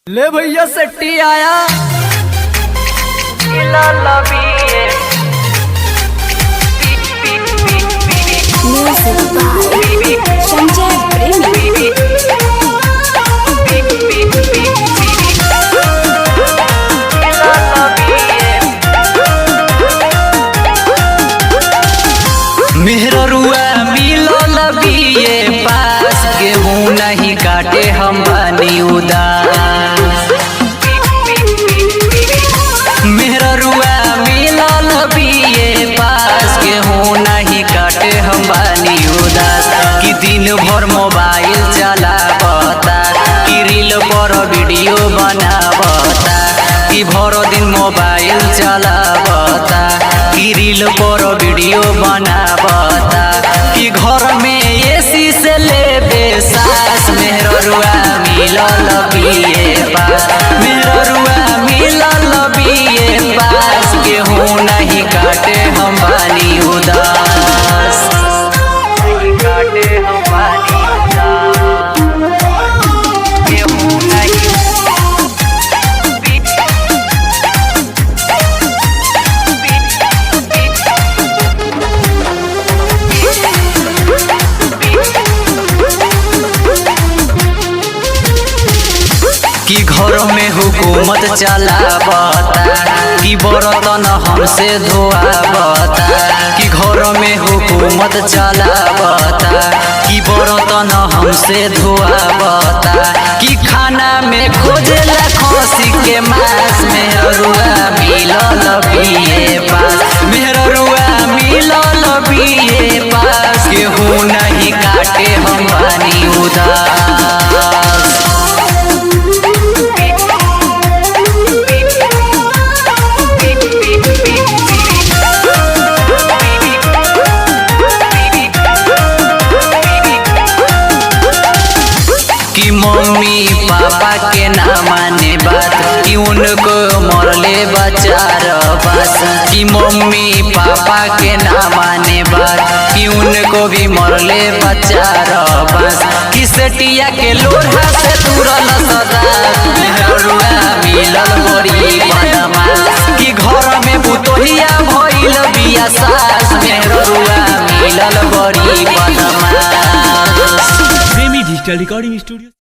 ले भैया सट्टी आया संजय प्रेमी। मेहरुआ मिलल बिये पास गेहूं नहीं काटे हम बानी उदास। मेहरुआ मिलल बिये पास गेहूं नहीं काटे हम बानी उदास। कि दिन भर मोबाइल चलावता कि रील पर वीडियो बनावता कि भर दिन मोबाइल चलावता कि रील पर वीडियो बनावता कि घर में एसी से लेबे सास। मेहरुआ मिलल बिये पास मेहरुआ मिलल बिये पास गेहूं नहीं काटे हम बानी उदास। नहीं काटे हम बानी उदास गेहूं नहीं कि घर में हुकूमत चलावता कि बर्तन हमसे धोआवता कि घर में हुकूमत चलावता कि बर्तन हमसे धोआवता कि खाना में खोजेला खसी के मांस। मेहरुआ मिलल बिये पास मेहरुआ मिलल बिये पास गेहूं नहीं काटे हम बानी उदास। कि मम्मी पापा के ना माने बात कि उनको मरले बचार बस। कि मम्मी पापा के ना माने बात कि उनको भी मरले बचार बस। कि सेटिया के लोढ़ा से तुरल सदा। मेहरुआ मिलल बड़ी बदमाश कि घर में पुतोहिया भइल बिया सास। मेहरुआ मिलल बड़ी बदमाश। प्रेमी डिजिटल रिकॉर्डिंग स्टूडियो।